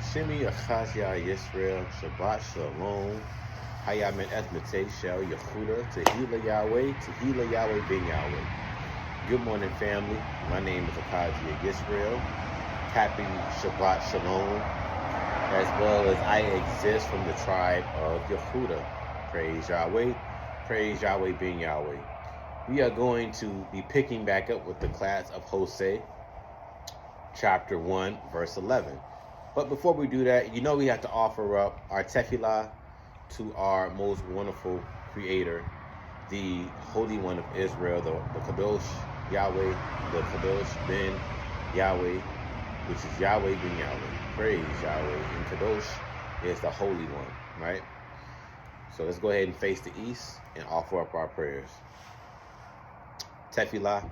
Shimi Achazia Yisrael, Shabbat Shalom, Hayamin Ethmate Shel Yehuda, Tehila Yahweh, Tehila Yahweh Ben Yahweh. Good morning, family. My name is Achazia Yisrael. Happy Shabbat Shalom, as well as I exist from the tribe of Yehuda. Praise Yahweh Ben Yahweh. We are going to be picking back up with the class of Hosea, chapter 1, verse 11. But before we do that, we have to offer up our tefillah to our most wonderful creator, the Holy One of Israel, the Kadosh Yahweh, the Kadosh Ben Yahweh, which is Yahweh Ben Yahweh. Praise Yahweh. And Kadosh is the Holy One, right? So let's go ahead and face the east and offer up our prayers. Tefillah.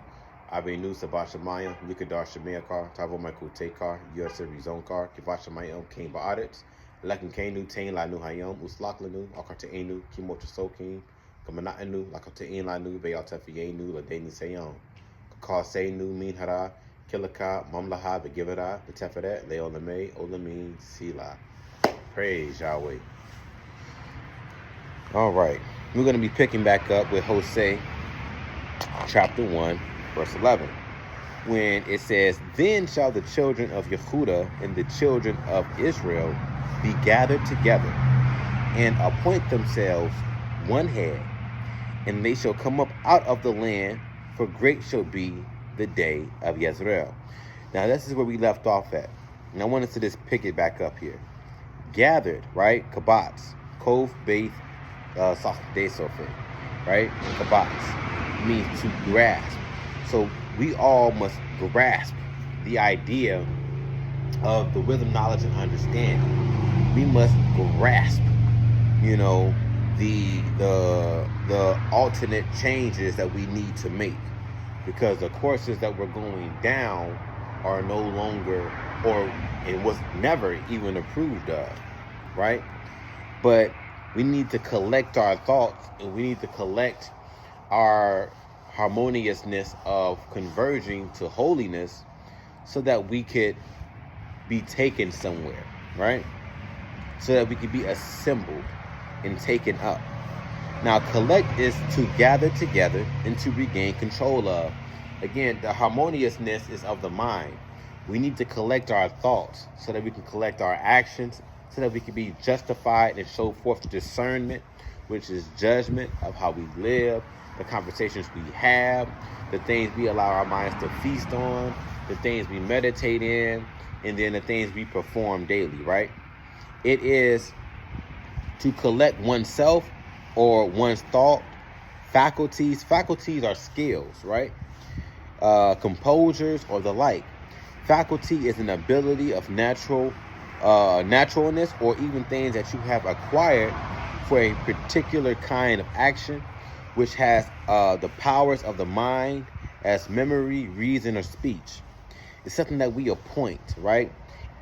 Avenu Sabah Shemayim, Yikadar Shemayakar, Tavo Michael Tekar, Yosef Zonkar, Kivashamayim, Kain Ba'adits, Lakin Kainu, Tain Lanu Hayom, Uslak Lanu, Akartaenu, Kimocha Sokim, Kamanatanu, Lakatain Lanu, Bayaltefienu, Ladani Sayon, Kakar Seinu, Min Hara, Kilaka, Mamlaha, Begivara, Beteferet, Leolame, Olamin, Sila. Praise Yahweh. All right, we're going to be picking back up with Hosea, chapter 1. Verse 11, when it says, "Then shall the children of Yehuda and the children of Israel be gathered together, and appoint themselves one head, and they shall come up out of the land, for great shall be the day of Yezreel." Now this is where we left off at, and I wanted to just pick it back up here. Gathered, right? Kabatz, Kov, Beit, Safdei Sofer, right? Kabatz means to grasp. So we all must grasp the idea of the wisdom, knowledge, and understanding. We must grasp, the alternate changes that we need to make, because the courses that we're going down are no longer, or it was never even approved of, right? But we need to collect our thoughts, and we need to collect our harmoniousness of converging to holiness, so that we could be taken somewhere, right? So that we could be assembled and taken up. Now, collect is to gather together and to regain control of. Again, the harmoniousness is of the mind. We need to collect our thoughts so that we can collect our actions, so that we can be justified and show forth discernment, which is judgment of how we live, the conversations we have, the things we allow our minds to feast on, the things we meditate in, and then the things we perform daily, right? It is to collect oneself or one's thought, faculties. Faculties are skills, right? Composures or the like. Faculty is an ability of naturalness, or even things that you have acquired for a particular kind of action, which has the powers of the mind as memory, reason, or speech. It's something that we appoint, right?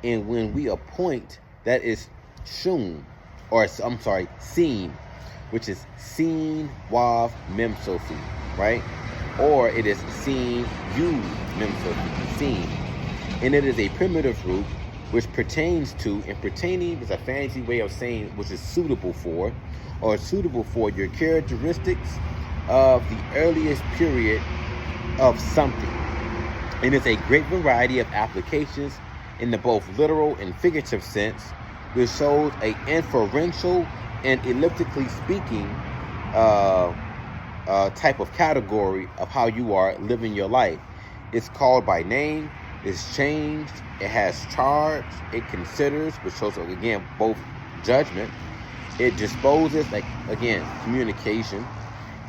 And when we appoint, that is shun, or I'm sorry, seen, which is seen, wav, mem, sofi, right? Or it is seen, you, mem, sofi, seen. And it is a primitive root which pertains to, and pertaining is a fancy way of saying which is suitable for, or suitable for your characteristics of the earliest period of something. And it's a great variety of applications in the both literal and figurative sense, which shows a inferential and elliptically speaking type of category of how you are living your life. It's called by name, it's changed, it has charge, it considers, which shows, again, both judgment. It disposes, like, again, communication,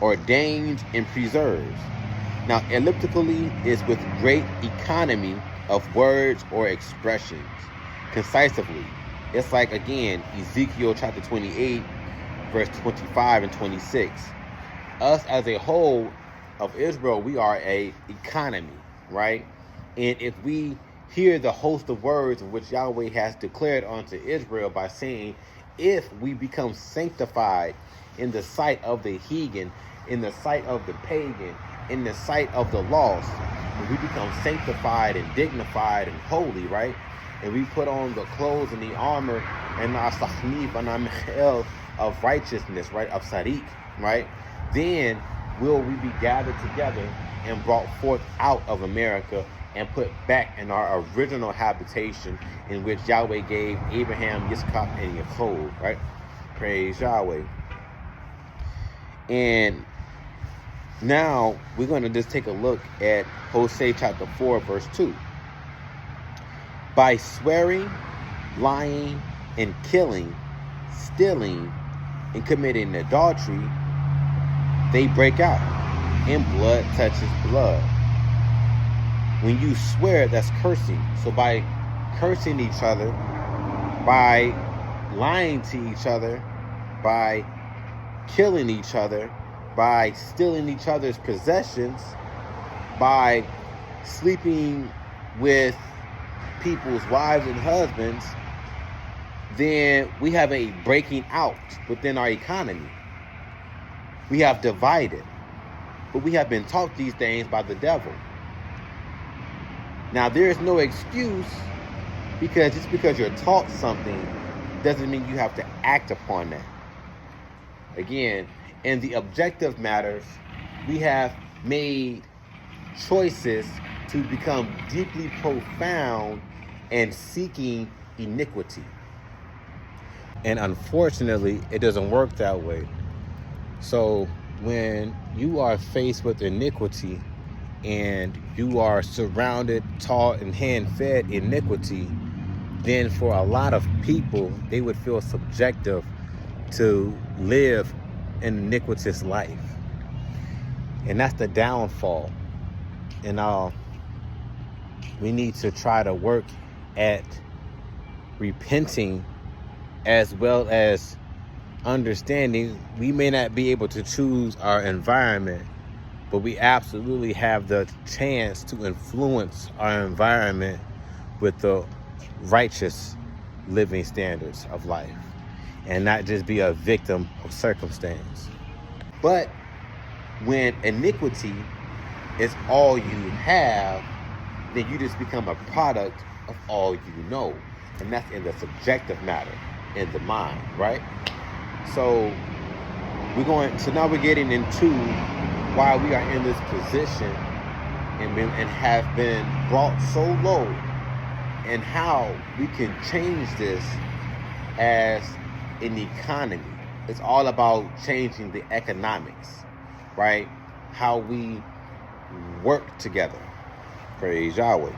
ordains, and preserves. Now, elliptically is with great economy of words or expressions. Concisively, it's like, again, Ezekiel chapter 28, verse 25 and 26. Us as a whole of Israel, we are a economy, right? And if we hear the host of words in which Yahweh has declared unto Israel by saying, if we become sanctified in the sight of the heathen, in the sight of the pagan, in the sight of the lost, when we become sanctified and dignified and holy, right? and we put on the clothes and the armor and our sachnif and our mechel of righteousness, right, of sadiq, right, then will we be gathered together and brought forth out of America and put back in our original habitation in which Yahweh gave Abraham, Yitzchak, and Yaakov, right? Praise Yahweh. And now we're going to just take a look at Hosea chapter 4, verse 2. By swearing, lying, and killing, stealing, and committing adultery, they break out, and blood touches blood. When you swear, that's cursing. So by cursing each other, by lying to each other, by killing each other, by stealing each other's possessions, by sleeping with people's wives and husbands, then we have a breaking out within our economy. We have divided, but we have been taught these things by the devil. Now, there is no excuse, because just because you're taught something doesn't mean you have to act upon that. Again, in the objective matters, we have made choices to become deeply profound and seeking iniquity. And unfortunately, it doesn't work that way. So when you are faced with iniquity and you are surrounded, taught, and hand-fed iniquity, then for a lot of people, they would feel subjective to live an iniquitous life. And that's the downfall. And we need to try to work at repenting, as well as understanding we may not be able to choose our environment, but we absolutely have the chance to influence our environment with the righteous living standards of life, and not just be a victim of circumstance. But when iniquity is all you have, then you just become a product of all you know. And that's in the subjective matter, in the mind, right? So now we're getting into why we are in this position and have been brought so low, and how we can change this as an economy. It's all about changing the economics, right? How we work together. Praise Yahweh.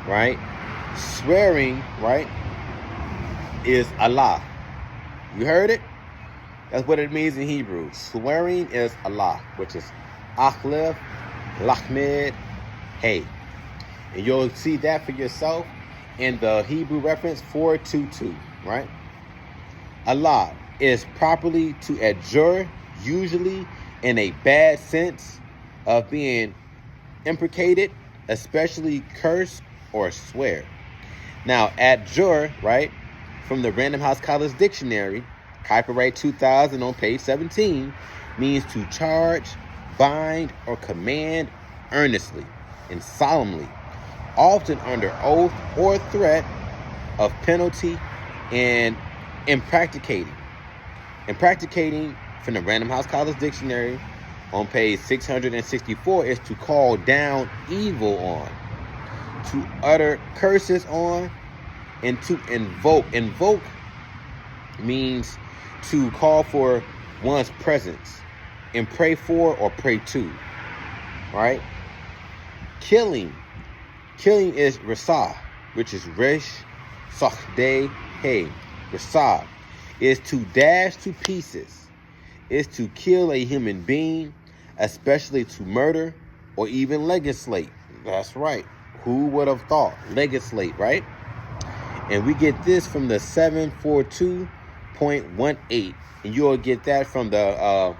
Right? Swearing, right, is Allah. You heard it? That's what it means in Hebrew. Swearing is Allah, which is Akhlif, Lahmed, Hey. And you'll see that for yourself in the Hebrew reference 4:2:2, right? Allah is properly to adjure, usually in a bad sense of being imprecated, especially curse or swear. Now, adjure, right, from the Random House College Dictionary, copyright 2000 on page 17, means to charge, bind, or command earnestly and solemnly, often under oath or threat of penalty, and impracticating. Impracticating from the Random House College Dictionary on page 664 is to call down evil on, to utter curses on, and to invoke. Invoke means to call for one's presence and pray for or pray to, right? Killing is rasah, which is resh sachdei hey. Rasah is to dash to pieces, is to kill a human being, especially to murder or even legislate. That's right. Who would have thought? Legislate, right? And we get this from the 742.18, and you'll get that from the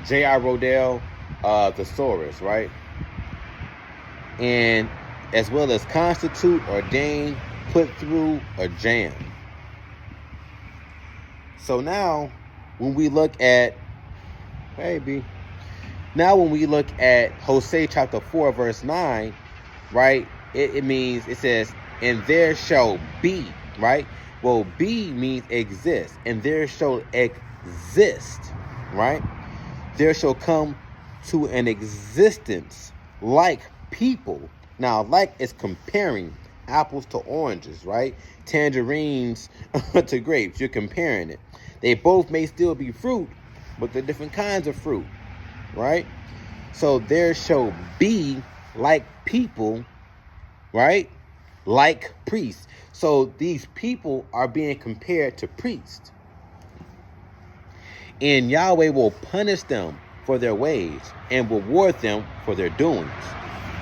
J.R. Rodell thesaurus, right? And as well as constitute, ordain, put through, or jam. So now, when we look at, Now, when we look at Hosea chapter 4, verse 9, right, it says, and there shall be, right? Well, be means exist, and there shall exist, right? There shall come to an existence like people. Now, like is comparing apples to oranges, right? Tangerines to grapes. You're comparing it. They both may still be fruit, but they're different kinds of fruit, right? So there shall be like people, right? Like priests. So these people are being compared to priests. And Yahweh will punish them for their ways and reward them for their doings.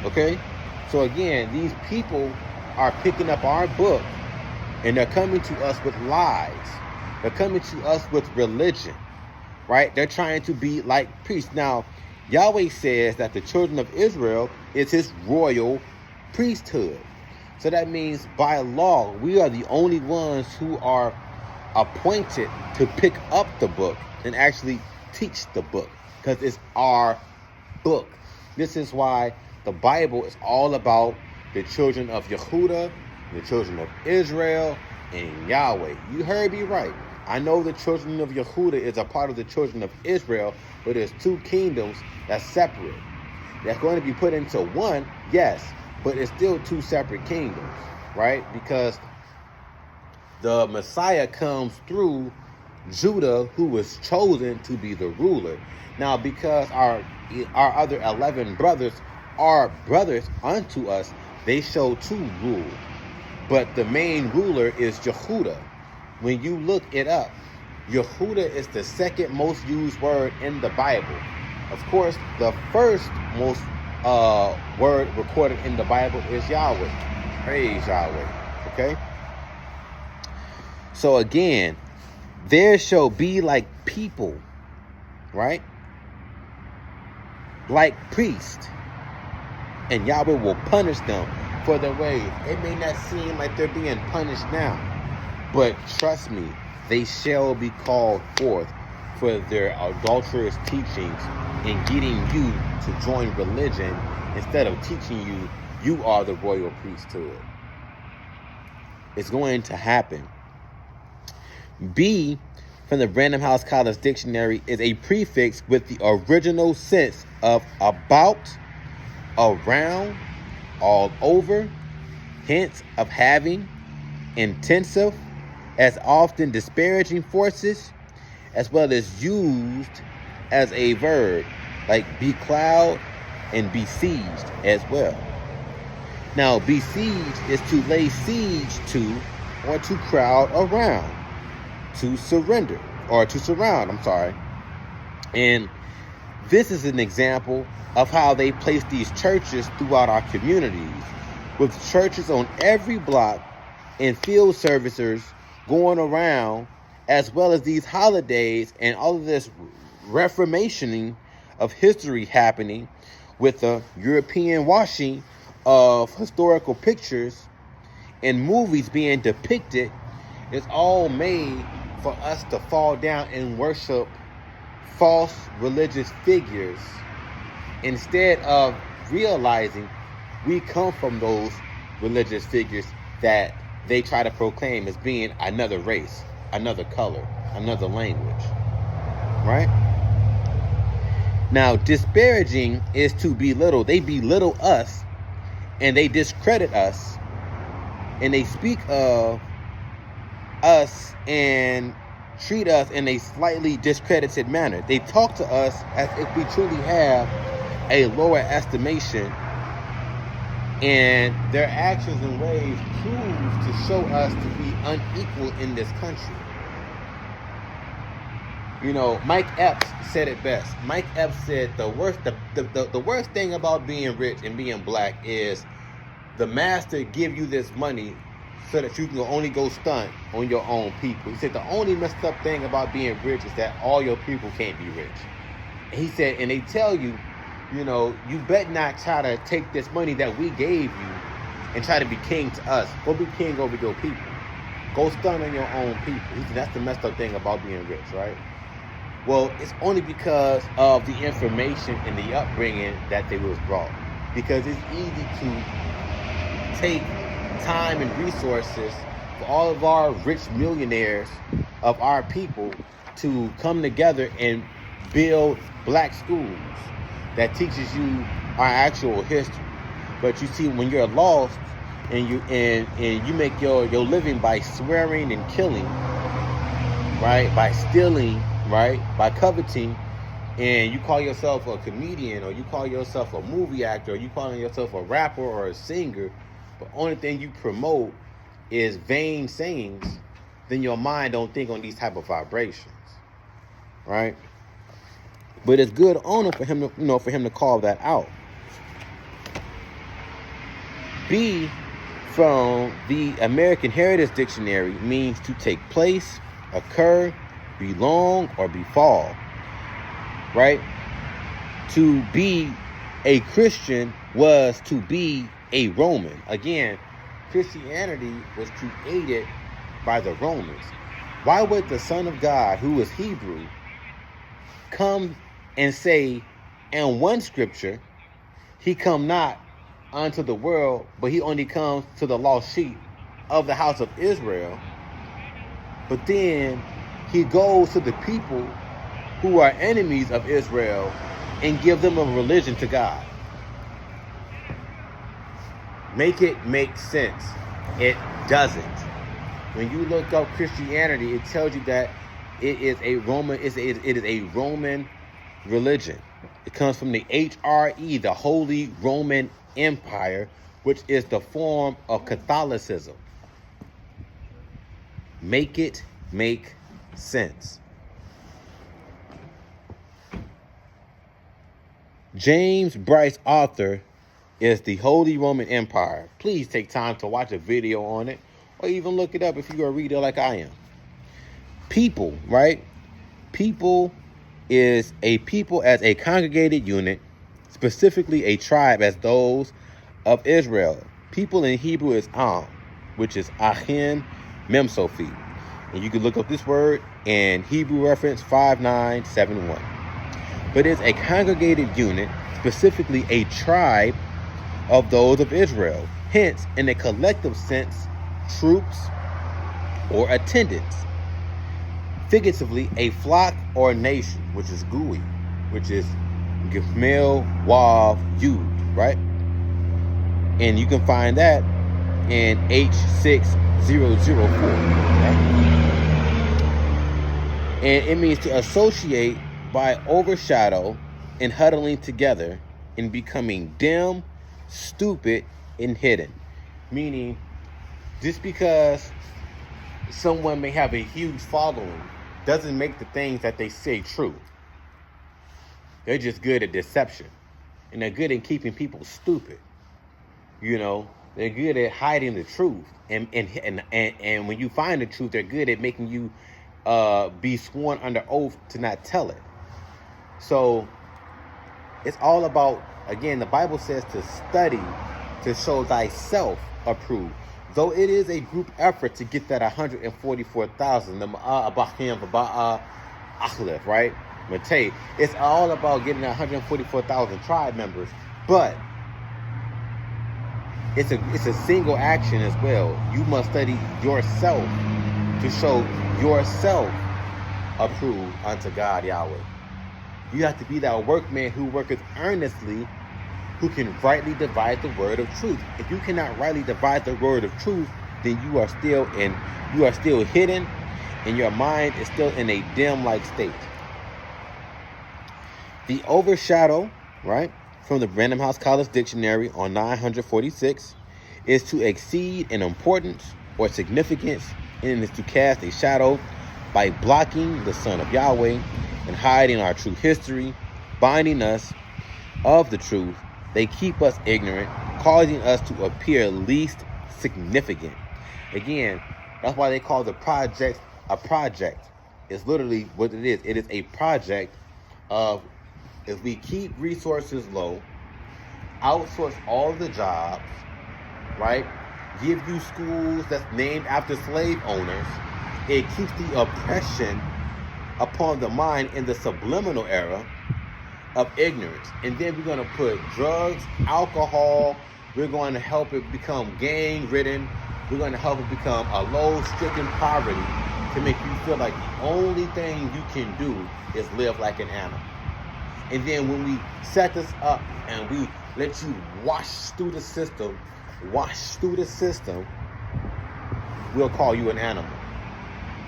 Okay? So again, these people are picking up our book and they're coming to us with lies. They're coming to us with religion, right? They're trying to be like priests. Now, Yahweh says that the children of Israel is his royal priesthood. So that means by law, we are the only ones who are appointed to pick up the book and actually teach the book, because it's our book. This is why the Bible is all about the children of Yehuda, the children of Israel, and Yahweh. You heard me right. I know the children of Yehuda is a part of the children of Israel, but there's two kingdoms that's separate. That's going to be put into one, yes, but it's still two separate kingdoms, right? Because the Messiah comes through Judah, who was chosen to be the ruler. Now, because our other 11 brothers are brothers unto us, they show to rule. But the main ruler is Yehuda. When you look it up, Yehuda is the second most used word in the Bible. Of course, the first most word recorded in the Bible is Yahweh. Praise Yahweh. Okay? So again, there shall be like people, right? Like priests. And Yahweh will punish them for their ways. It may not seem like they're being punished now, but trust me, they shall be called forth for their adulterous teachings and getting you to join religion instead of teaching you, you are the royal priesthood. It's going to happen. B, from the Random House College Dictionary, is a prefix with the original sense of about, around, all over, hence of having, intensive, as often disparaging forces, as well as used as a verb, like becloud and besieged as well. Now, besiege is to lay siege to or to crowd around, to surrender or to surround, And this is an example of how they place these churches throughout our communities, with churches on every block and field servicers going around, as well as these holidays and all of this reformationing of history happening with the European washing of historical pictures and movies being depicted. It's all made for us to fall down and worship false religious figures instead of realizing we come from those religious figures that they try to proclaim as being another race, another color, another language, right? Now, disparaging is to belittle. They belittle us and they discredit us and they speak of us and treat us in a slightly discredited manner. They talk to us as if we truly have a lower estimation, and their actions and ways prove to show us to be unequal in this country. You know, Mike Epps said it best. Mike Epps said the worst thing about being rich and being black is the master give you this money so that you can only go stunt on your own people. He said the only messed up thing about being rich is that all your people can't be rich. And he said, and they tell you, you know, you bet not try to take this money that we gave you and try to be king to us. Go be king over your people. Go stunt on your own people. He said that's the messed up thing about being rich, right? Well, it's only because of the information and the upbringing that they was brought. Because it's easy to take time and resources for all of our rich millionaires of our people to come together and build black schools that teaches you our actual history. But you see, when you're lost and you make your living by swearing and killing, right, by stealing, right, by coveting, and you call yourself a comedian, or you call yourself a movie actor, or you calling yourself a rapper or a singer, but only thing you promote is vain sayings, then your mind don't think on these type of vibrations, right? But it's good honor for him to, for him to call that out. B, from the American Heritage Dictionary, means to take place, occur, belong, or befall, right? To be a Christian was to be a Roman. Again, Christianity was created by the Romans. Why would the Son of God, who is Hebrew, come and say in one scripture, he come not unto the world, but he only comes to the lost sheep of the house of Israel? But then he goes to the people who are enemies of Israel and give them a religion to God. Make it make sense. It doesn't. When you look up Christianity, it tells you that it is a Roman. It is a Roman religion. It comes from the HRE, the Holy Roman Empire, which is the form of Catholicism. Make it make sense. James Bryce Arthur is the Holy Roman Empire. Please take time to watch a video on it, or even look it up if you're a reader like I am. People, right? People is a people as a congregated unit, specifically a tribe as those of Israel. People in Hebrew is Am, which is Ahin Memsophi. And you can look up this word in Hebrew reference 5971. But it's a congregated unit, specifically a tribe of those of Israel. Hence, in a collective sense, troops or attendants. Figuratively, a flock or nation, which is Gui, which is Gimel Wav Yud, right? And you can find that in H6004, right? And it means to associate by overshadow and huddling together and becoming dim, stupid, and hidden. Meaning, just because someone may have a huge following doesn't make the things that they say true. They're just good at deception. And they're good at keeping people stupid. They're good at hiding the truth. And when you find the truth, they're good at making you be sworn under oath to not tell it. So it's all about, again, the Bible says to study to show thyself approved. Though it is a group effort to get that 144,000, the Abahim, Achlef, right? Matei. It's all about getting 144,000 tribe members, but it's a single action as well. You must study yourself to show yourself approved unto God, Yahweh. You have to be that workman who worketh earnestly, who can rightly divide the word of truth. If you cannot rightly divide the word of truth, then you are still hidden, and your mind is still in a dim-like state. The overshadow, right, from the Random House College Dictionary on 946, is to exceed in importance or significance, and is to cast a shadow by blocking the Son of Yahweh and hiding our true history, binding us of the truth. They keep us ignorant, causing us to appear least significant. Again, that's why they call the project a project. It's literally what it is. It is a project of, if we keep resources low, outsource all the jobs, right? Give you schools that's named after slave owners. It keeps the oppression upon the mind in the subliminal era of ignorance. And then we're going to put drugs, alcohol. We're going to help it become gang-ridden. We're going to help it become a low-stricken poverty to make you feel like the only thing you can do is live like an animal. And then when we set this up and we let you wash through the system, we'll call you an animal.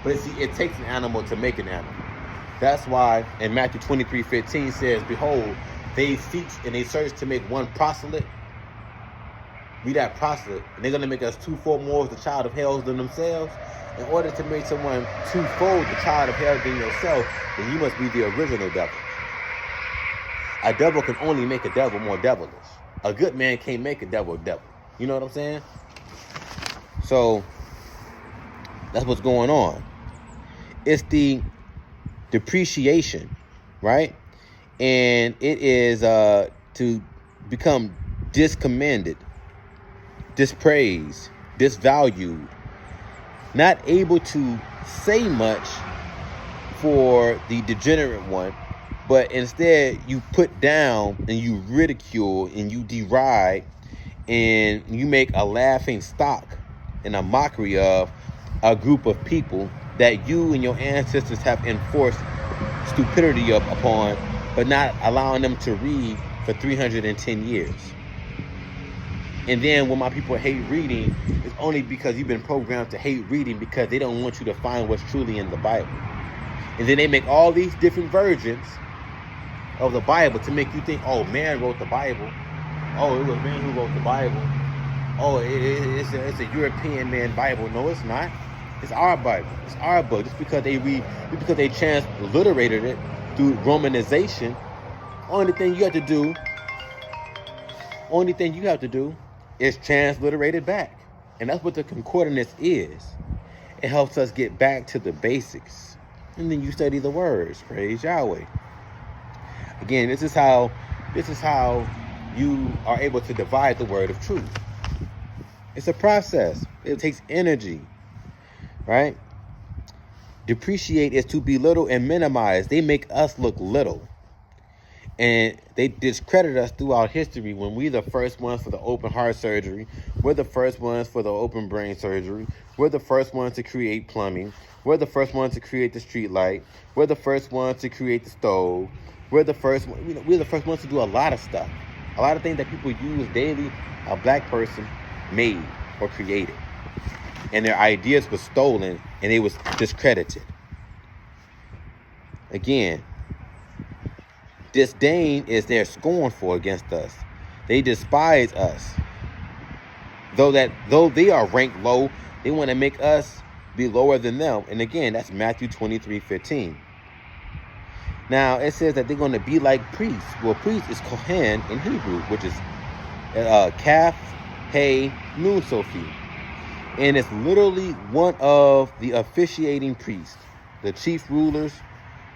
But see, it takes an animal to make an animal. That's why in Matthew 23:15 says, behold, they seek and they search to make one proselyte. Be that proselyte. And they're going to make us twofold more of the child of hell than themselves. In order to make someone twofold the child of hell than yourself, then you must be the original devil. A devil can only make a devil more devilish. A good man can't make a devil devil. You know what I'm saying? So that's what's going on. It's the depreciation, right? And it is to become discommended, dispraised, disvalued, not able to say much for the degenerate one, but instead you put down and you ridicule and you deride and you make a laughing stock and a mockery of a group of people that you and your ancestors have enforced stupidity upon, but not allowing them to read for 310 years. And then when my people hate reading, it's only because you've been programmed to hate reading because they don't want you to find what's truly in the Bible. And then they make all these different versions of the Bible to make you think, oh, man wrote the Bible. Oh, it was man who wrote the Bible. Oh, it's a European man Bible. No, it's not. It's our Bible. It's our book. Just because they transliterated it through Romanization, only thing you have to do is transliterate it back. And that's what the concordance is. It helps us get back to the basics. And then you study the words. Praise Yahweh. Again, this is how you are able to divide the word of truth. It's a process. It takes energy, right? Depreciate is to belittle and minimize. They make us look little. And they discredit us throughout history when we're the first ones for the open heart surgery. We're the first ones for the open brain surgery. We're the first ones to create plumbing. We're the first ones to create the street light. We're the first ones to create the stove. We're the first ones to do a lot of stuff. A lot of things that people use daily, a black person made or created. And their ideas were stolen and they was discredited. Again, disdain is their scornful against us. They despise us. Though they are ranked low, they want to make us be lower than them. And again, that's Matthew 23:15. Now, it says that they're going to be like priests. Well, priest is Kohen in Hebrew, which is Kaf, Hey, Nun, Sophie. And it's literally one of the officiating priests, the chief rulers,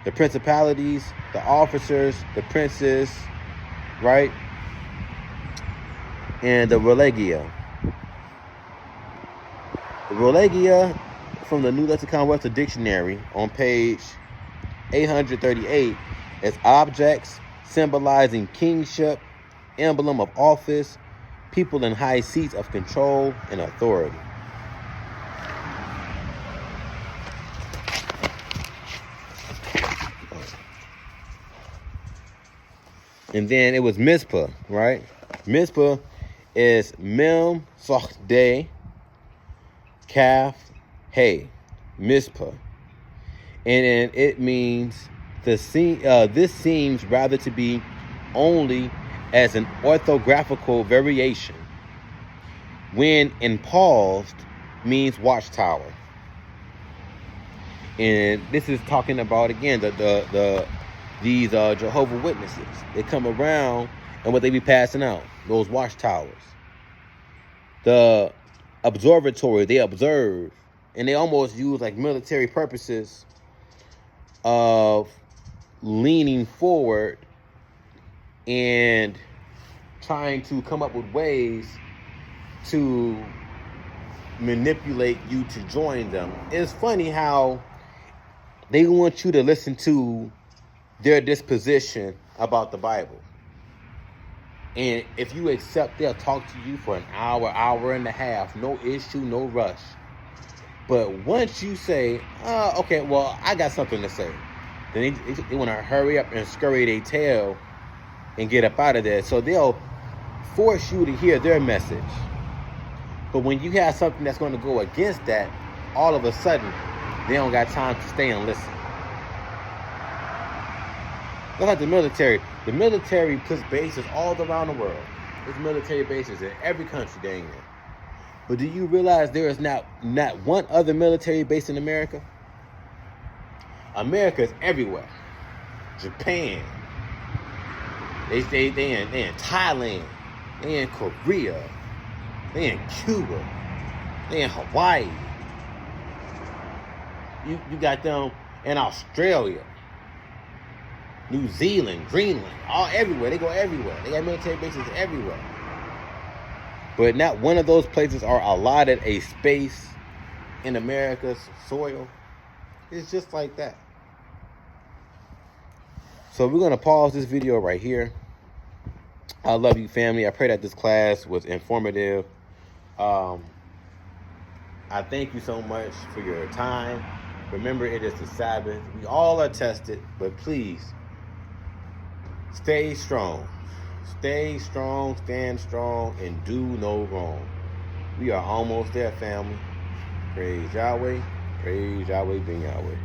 the principalities, the officers, the princes, right? And the Religio. The Religio from the New Lexicon Webster Dictionary on page 838 is objects symbolizing kingship, emblem of office, people in high seats of control and authority. And then it was Mizpah, right? Mizpah is Mem, Sochdeh, Kaf, Hey, Mizpah. And it means this seems rather to be only as an orthographical variation. When in paused means watchtower. And this is talking about, again, these Jehovah's Witnesses. They come around and what they be passing out, those watchtowers. The observatory, they observe, and they almost use like military purposes of leaning forward and trying to come up with ways to manipulate you to join them. It's funny how They want you to listen to their disposition about the Bible. And if you accept, they'll talk to you for an hour, hour and a half. No issue, no rush. But once you say, okay, well, I got something to say, then they want to hurry up and scurry their tail and get up out of there. So they'll force you to hear their message. But when you have something that's going to go against that, all of a sudden, they don't got time to stay and listen. Just like the military. The military puts bases all around the world. There's military bases in every country dang near. But do you realize there is not one other military base in America? America is everywhere. Japan. They in Thailand. They in Korea. They in Cuba. They in Hawaii. You got them in Australia, New Zealand, Greenland, everywhere. They go everywhere. They got military bases everywhere. But not one of those places are allotted a space in America's soil. It's just like that. So we're going to pause this video right here. I love you, family. I pray that this class was informative. I thank you so much for your time. Remember, it is the Sabbath. We all are tested, but please stay strong. Stay strong, stand strong, and do no wrong. We are almost there, family. Praise Yahweh. Praise Yahweh, ben Yahweh.